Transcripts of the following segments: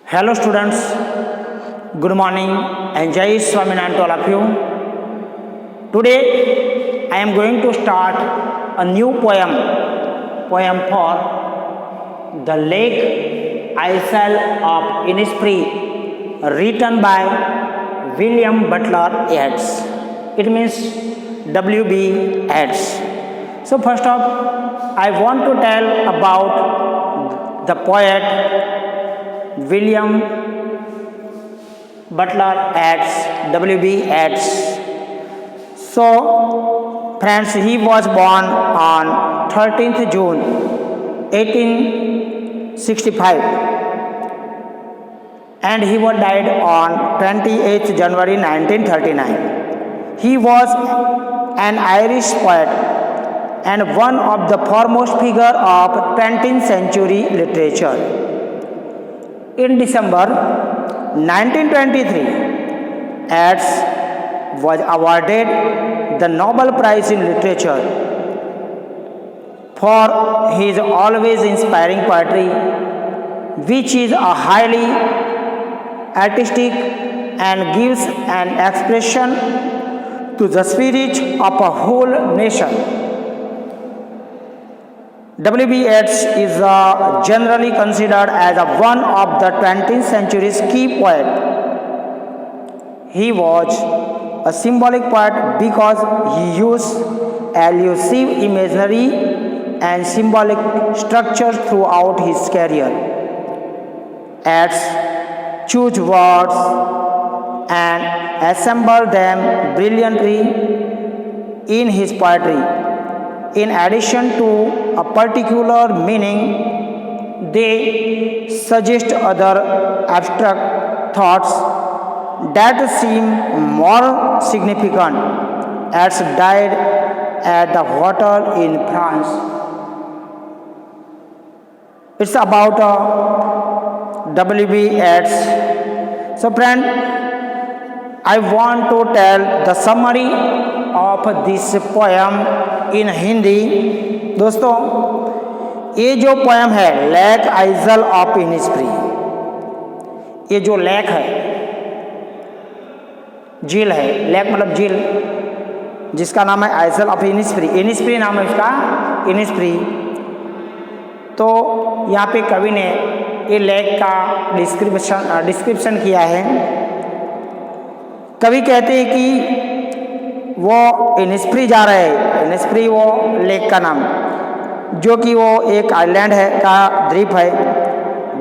Hello students, good morning and Jai Swaminarayan to all of you. Today I am going to start a new poem for the Lake Isle of Innisfree, written by William Butler Yeats. It means W.B. Yeats. So first off, I want to tell about the poet William Butler Yeats, W.B. Yeats. So, friends, he was born on 13th June 1865 and he was died on 28th January 1939. He was an Irish poet and one of the foremost figures of 20th century literature. In December 1923, Yeats was awarded the Nobel Prize in Literature for his always inspiring poetry, which is a highly artistic and gives an expression to the spirit of a whole nation. W.B. Yeats is generally considered as one of the 20th century's key poets. He was a symbolic poet because he used elusive imagery and symbolic structure throughout his career. Yeats chose words and assembled them brilliantly in his poetry. In addition to a particular meaning, they suggest other abstract thoughts that seem more significant. Yeats died at the hotel in France. It's about W.B. Yeats. So friend, I want to tell the summary of this poem in Hindi. दोस्तों, ये जो poem है lake Aizawl of Innisfree, ये जो lake है, झील है, lake मतलब झील, जिसका नाम है आइजल ऑफ इनिस्फ्री. इनिस्फ्री नाम है इसका, इनिस्फ्री. तो यहाँ पे कवि ने ये लेक का डिस्क्रिप्शन किया है. कवि कहते हैं कि वो इनिस्फ्री जा रहे हैं. इनिस्फ्री वो लेक का नाम, जो कि वो एक आइलैंड है का द्वीप है.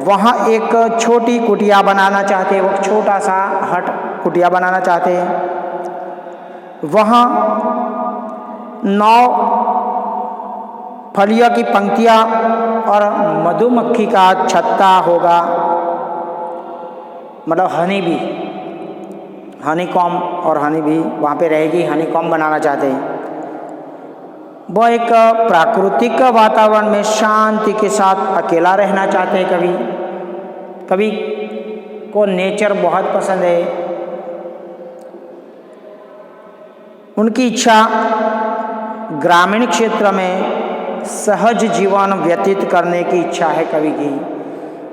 वहाँ एक छोटी कुटिया बनाना चाहते हैं, वो छोटा सा हट कुटिया बनाना चाहते हैं. वहाँ 9 फलियों की पंक्तियाँ और मधुमक्खी का छत्ता होगा, मतलब हनी भी, हनी कॉम और हनी भी वहाँ पे रहेगी. हनी कॉम बनाना चाहते हैं. वो एक प्राकृतिक वातावरण में शांति के साथ अकेला रहना चाहते हैं. कवि को नेचर बहुत पसंद है. उनकी इच्छा ग्रामीण क्षेत्र में सहज जीवन व्यतीत करने की इच्छा है कवि की,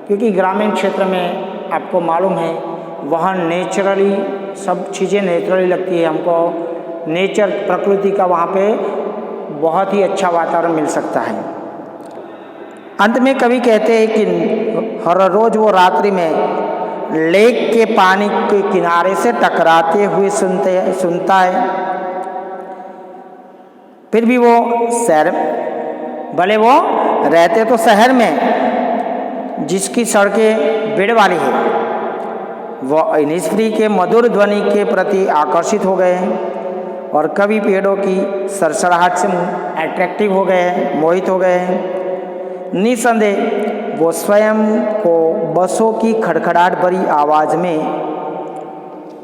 क्योंकि ग्रामीण क्षेत्र में आपको मालूम है वहाँ नेचुरली सब चीज़ें नेचुरली लगती है. हमको नेचर प्रकृति का वहाँ पे बहुत ही अच्छा वातावरण मिल सकता है. अंत में कवि कहते हैं कि हर रोज़ वो रात्रि में लेक के पानी के किनारे से टकराते हुए सुनता है. फिर भी वो शहर, भले वो रहते तो शहर में जिसकी सड़कें भीड़ वाली है, वो इनिस्फ्री के मधुर ध्वनि के प्रति आकर्षित हो गए हैं और कवि पेड़ों की सरसराहट से अट्रैक्टिव हो गए हैं, मोहित हो गए हैं. निसंदेह वो स्वयं को बसों की खड़खड़ाहट भरी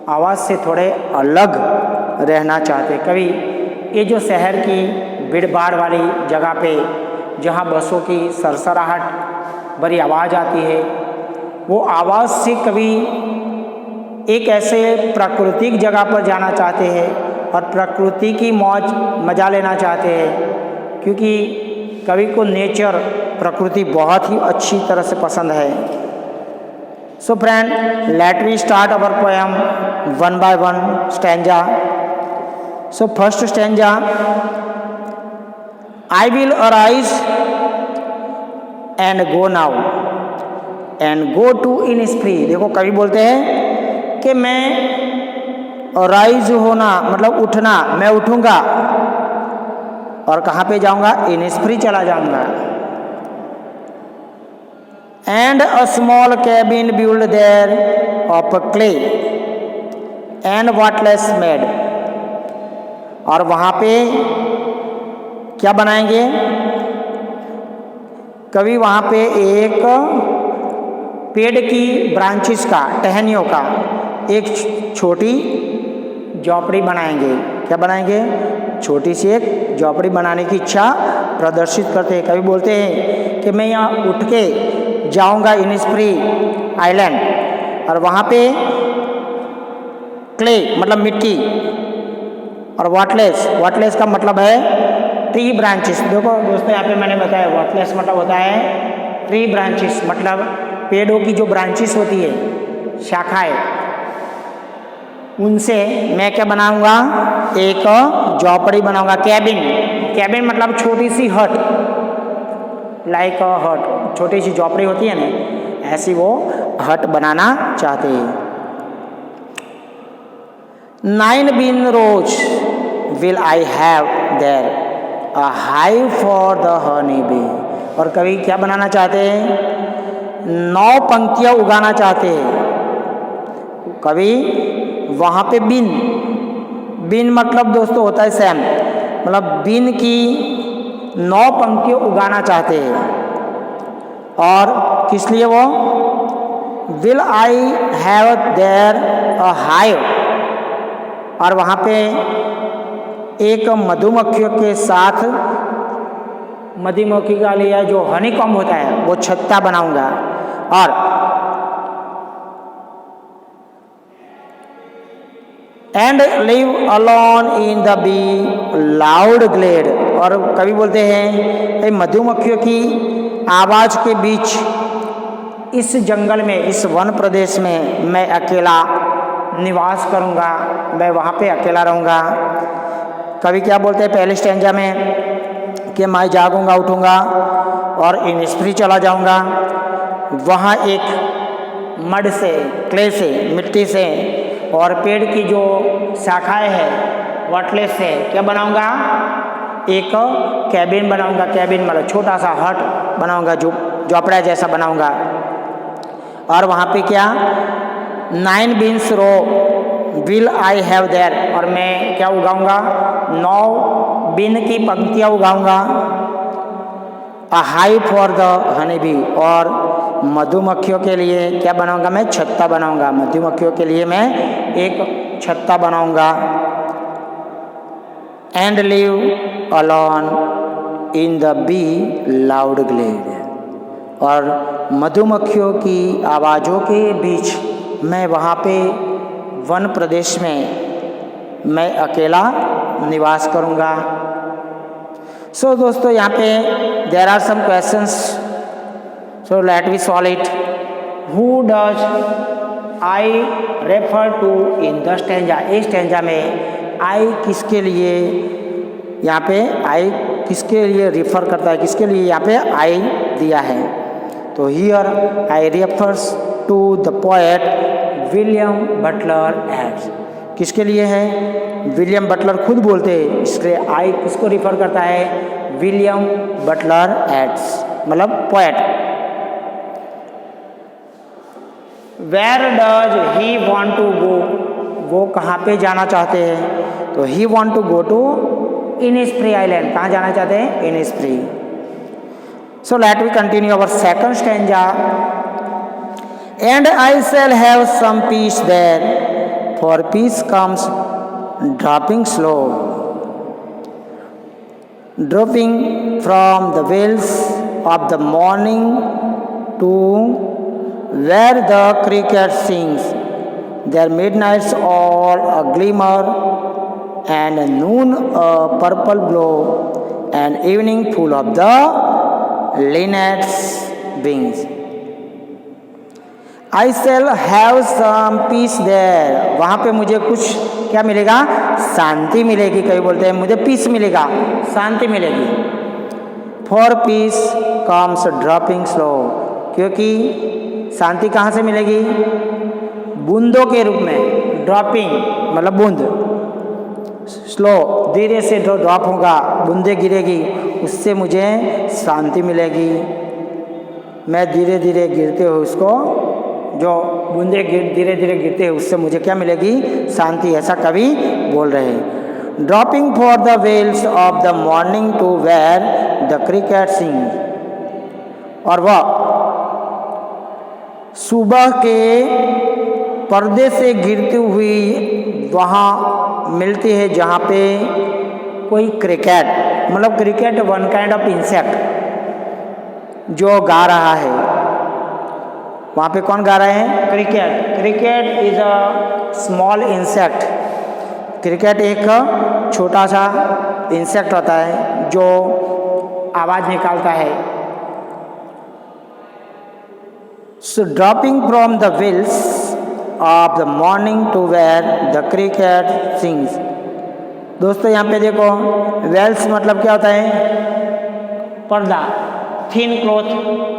आवाज़ से थोड़े अलग रहना चाहते. कवि ये जो शहर की भीड़-भाड़ वाली जगह पे जहाँ बसों की सरसराहट भरी आवाज़ आती है, वो आवाज़ से कवि एक ऐसे प्राकृतिक जगह पर जाना चाहते हैं और प्रकृति की मौज मजा लेना चाहते हैं, क्योंकि कवि को नेचर प्रकृति बहुत ही अच्छी तरह से पसंद है. So friend, let we start our poem one by one stanza. So first stanza, I will arise and go now and go to in spree. देखो कवि बोलते हैं कि मैं अराइज होना मतलब उठना, मैं उठूंगा और कहाँ पे जाऊंगा? इन स्प्री चला जाऊंगा. And a small cabin built there of clay and watless made. और वहाँ पे क्या बनाएंगे? कवि वहाँ पे एक पेड़ की ब्रांचेस का, टहनियों का एक छोटी झोपड़ी बनाएंगे. क्या बनाएंगे? छोटी सी एक झोपड़ी बनाने की इच्छा प्रदर्शित करते हैं. कवि बोलते हैं कि मैं यहाँ उठ के जाऊंगा इन स्प्री आइलैंड और वहाँ पे क्ले मतलब मिट्टी और वाटलेस का मतलब है ट्री ब्रांचेस. देखो दोस्तों यहाँ पे मैंने बताया वाटलेस मतलब होता है ट्री ब्रांचेस, मतलब पेड़ों की जो ब्रांचेस होती है, शाखाएं, उनसे मैं क्या बनाऊंगा? एक झोपड़ी बनाऊंगा. कैबिन मतलब छोटी सी हट, लाइक अ हट, छोटी सी झोपड़ी होती है ना, ऐसी वो हट बनाना चाहते हैं. 9 bin rows will I have there, a hive for the honey bee. और कवि क्या बनाना चाहते हैं? 9 पंक्तियां उगाना चाहते हैं कवि. वहाँ पे बिन मतलब दोस्तों होता है सैम, मतलब बिन की 9 पंक्तियां उगाना चाहते हैं. और किस लिए वो? Will I have there a hive, और वहाँ पे एक मधुमक्खियों के साथ, मधुमक्खी का लिए जो हनीकॉम्ब होता है वो छत्ता बनाऊंगा. और and live alone in the bee loud glade. और कवि बोलते हैं मधुमक्खियों की आवाज के बीच इस जंगल में, इस वन प्रदेश में मैं अकेला निवास करूंगा, मैं वहाँ पे अकेला रहूँगा. कवि क्या बोलते हैं पहले स्टैंजा में कि मैं जागूंगा, उठूंगा और इन स्प्री चला जाऊंगा. वहाँ एक मड से, क्ले से, मिट्टी से और पेड़ की जो शाखाएं हैं वाटलेस से क्या बनाऊंगा? एक कैबिन बनाऊंगा. कैबिन मतलब छोटा सा हट बनाऊंगा, जो झोपड़ा जैसा बनाऊंगा. और वहाँ पे क्या? 9 beans row will I have there, और मैं क्या उगाऊंगा? 9 बिन की पंक्तियाँ उगाऊंगा. A hive for the honey bee, और मधुमक्खियों के लिए क्या बनाऊंगा? मैं छत्ता बनाऊंगा. मधुमक्खियों के लिए मैं एक छत्ता बनाऊंगा. And live alone in the bee loud glade, और मधुमक्खियों की आवाज़ों के बीच मैं वहाँ पे वन प्रदेश में मैं अकेला निवास करूँगा. सो दोस्तों यहाँ पे there are some questions, so let we solve it. Who does I refer to in the stanza? इस स्टैंजा में आई किसके लिए, यहाँ पे आई किसके लिए रिफर करता है, किसके लिए यहाँ पे आई दिया है? तो here I refers to the poet William Butler Yeats. किसके लिए है? विलियम बटलर खुद बोलते हैं, इसलिए आई किसको रिफर करता है? विलियम बटलर एड्स मतलब poet. Where does he want to go? वो कहाँ पे जाना चाहते हैं? तो he want to go to Innisfree island. कहाँ जाना चाहते हैं? Innisfree. So let we continue our second stanza. And I shall have some peace there, for peace comes dropping slow, dropping from the wells of the morning to where the cricket sings, their midnights all a glimmer, and noon a purple glow, and evening full of the linnet's wings. I shall have some peace there, वहाँ पे मुझे कुछ क्या मिलेगा, शांति मिलेगी। कभी बोलते हैं मुझे पीस मिलेगा, शांति मिलेगी। For peace comes dropping slow, क्योंकि शांति कहाँ से मिलेगी, बूंदों के रूप में। ड्रॉपिंग मतलब बूंद, स्लो धीरे से जो ड्रॉप होगा, बूंदे गिरेगी, उससे मुझे शांति मिलेगी। मैं धीरे धीरे गिरते हुए उसको, जो बूंदे धीरे धीरे गिरते हैं उससे मुझे क्या मिलेगी, शांति। ऐसा कवि बोल रहे हैं। Dropping for the veils of the morning to where the cricket sing, और वह सुबह के पर्दे से गिरती हुई वहाँ मिलती है जहाँ पे कोई क्रिकेट, मतलब cricket one kind of insect जो गा रहा है। वहाँ पे कौन गा रहे हैं, cricket. Cricket is a small insect, cricket एक छोटा सा इंसेक्ट होता है जो आवाज़ निकालता है। So dropping from the veils of the morning to where the cricket sings. दोस्तों यहाँ पे देखो, वेल्स मतलब क्या होता है, पर्दा, थिन क्लॉथ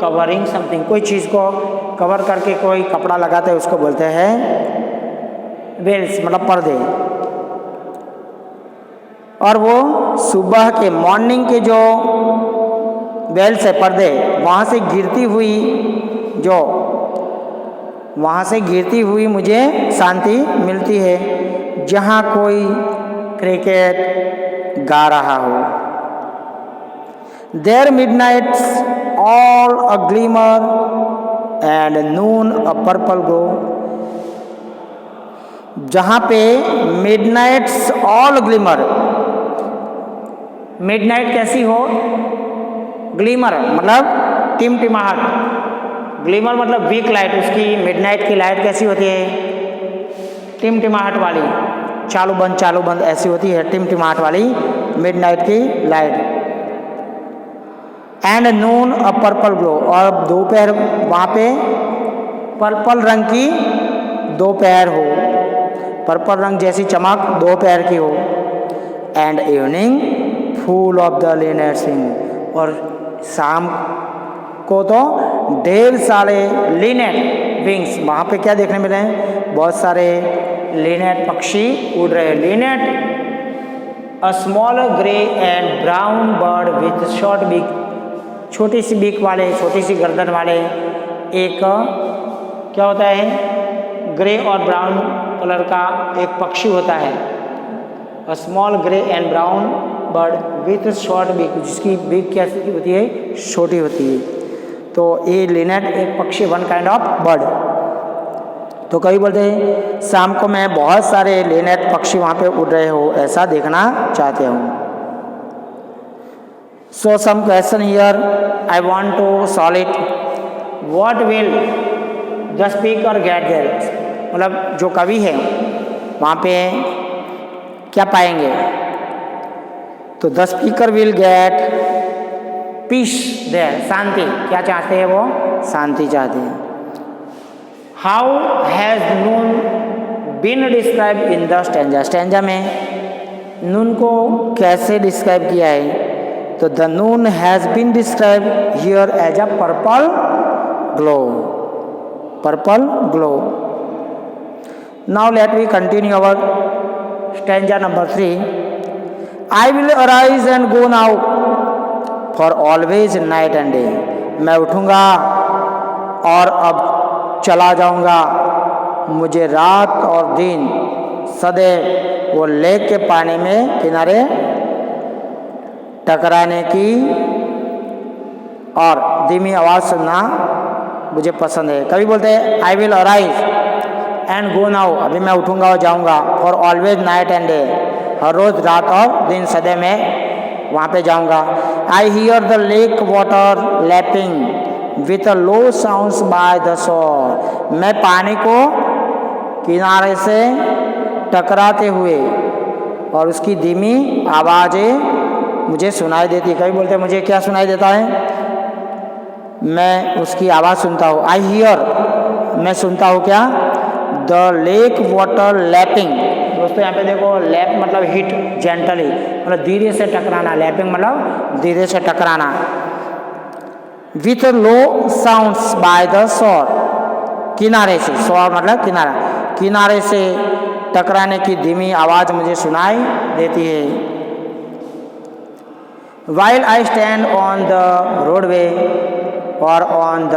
कवरिंग समथिंग, कोई चीज़ को कवर करके कोई कपड़ा लगाते हैं उसको बोलते हैं वेल्स, मतलब पर्दे। और वो सुबह के मॉर्निंग के जो वेल्स है, पर्दे, वहाँ से गिरती हुई, जो वहाँ से गिरती हुई मुझे शांति मिलती है जहाँ कोई क्रिकेट गा रहा हो। There midnights all a glimmer and noon a purple glow, जहाँ पे मिडनाइट्स ऑल ग्लिमर, मिडनाइट कैसी हो, ग्लिमर मतलब टिमटिमाहट, ग्लिमर मतलब वीक लाइट, उसकी मिडनाइट की लाइट कैसी होती है, टिमटिमाहट वाली, चालू बंद ऐसी होती है, टिमटिमाहट वाली मिडनाइट की light. And Noon a purple glow, और दोपहर वहाँ पे पर्पल रंग की दोपहर हो, पर्पल रंग जैसी चमक दोपहर की हो। And evening full of the linnet sing, और शाम को तो ढेर सारे लिनेट विंग्स, वहाँ पे क्या देखने मिले हैं, बहुत सारे लिनेट पक्षी उड़ रहे हैं। Linnet a small grey and brown bird with short beak, छोटी सी बीक वाले, छोटी सी गर्दन वाले एक क्या होता है, ग्रे और ब्राउन कलर का एक पक्षी होता है। A small grey and brown bird with short beak, जिसकी बीक कैसी होती है, छोटी होती है। तो ये लिनेट एक पक्षी, वन काइंड ऑफ बर्ड। तो कभी बोलते हैं शाम को मैं बहुत सारे लिनेट पक्षी वहाँ पे उड़ रहे हो, ऐसा देखना चाहते हूँ। So some question here, I want to solve it. What will the speaker get there? मतलब जो कवि है वहाँ पे क्या पाएंगे, तो the speaker will get peace there, शांति। क्या चाहते हैं वो, शांति चाहते हैं। How has noon been described in the stanza? Stanza में नून को कैसे डिस्क्राइब किया है, तो the noon has been describe here as a purple glow, purple glow. Now let we continue our stanza number 3। I will arise and go now for always night and day, मैं उठूंगा और अब चला जाऊंगा, मुझे रात और दिन सदैव वो लेक के पानी में किनारे टकराने की और धीमी आवाज़ सुनना मुझे पसंद है। कभी बोलते हैं I will arise and go now, अभी मैं उठूंगा और जाऊंगा, for always night and day, हर रोज़ रात और दिन सदैव मैं वहाँ पे जाऊंगा। I hear the lake water lapping with a low sounds by the shore, मैं पानी को किनारे से टकराते हुए और उसकी धीमी आवाज़ें मुझे सुनाई देती। कभी बोलते हैं मुझे क्या सुनाई देता है, मैं उसकी आवाज़ सुनता हूँ। आई हियर मैं सुनता हूँ क्या, द लेक वाटर लैपिंग। दोस्तों यहाँ पे देखो, लैप मतलब हिट जेंटली, मतलब धीरे से टकराना, लैपिंग मतलब धीरे से टकराना। With low sounds by the shore, किनारे से, शोर मतलब किनारा, किनारे से टकराने की धीमी आवाज़ मुझे सुनाई देती है। While I stand on the roadway और ऑन द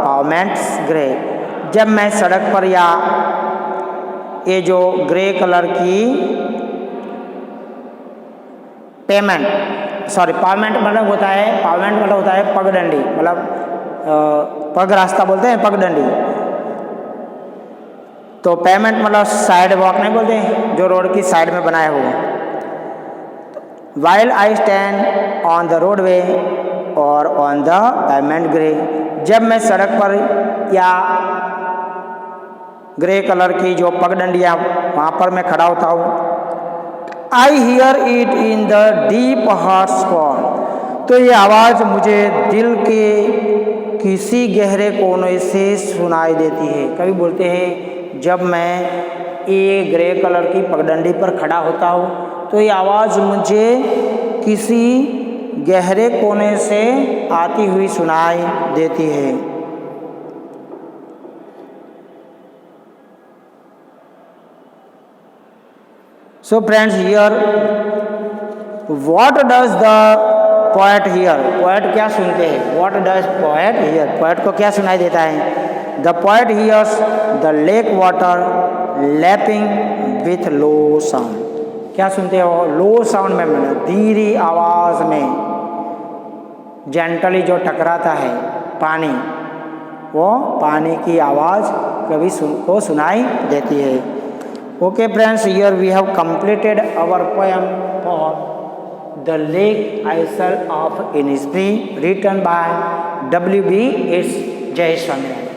पावमेंट्स ग्रे, जब मैं सड़क पर या ये जो ग्रे कलर की पावमेंट मतलब होता है, पावमेंट मतलब होता है पगडंडी, मतलब पग रास्ता बोलते हैं, पगडंडी। तो पेमेंट मतलब साइड वॉक नहीं बोलते, जो रोड की साइड में बनाया हुआ। While I stand on the roadway और ऑन द पेमेंट ग्रे, जब मैं सड़क पर या ग्रे कलर की जो पगडंडियाँ वहाँ पर मैं खड़ा होता हूँ। I hear it in the deep hearts call, तो ये आवाज़ मुझे दिल के किसी गहरे कोने से सुनाई देती है। कभी बोलते हैं जब मैं ये ग्रे कलर की पगडंडी पर खड़ा होता हूँ तो ये आवाज़ मुझे किसी गहरे कोने से आती हुई सुनाई देती है। So friends, here what does the poet hear? Poet क्या सुनते हैं? What does poet hear? Poet को क्या सुनाई देता है? The poet hears the lake water lapping with low sound. क्या सुनते हो? लो साउंड में, मतलब धीरी आवाज में, जेंटली जो टकराता है पानी, वो पानी की आवाज कभी को सुनाई देती है। Okay friends, here we have completed our poem for The Lake Isle of Innisfree, written by W.B. Yeats. Jai Swaminarayan.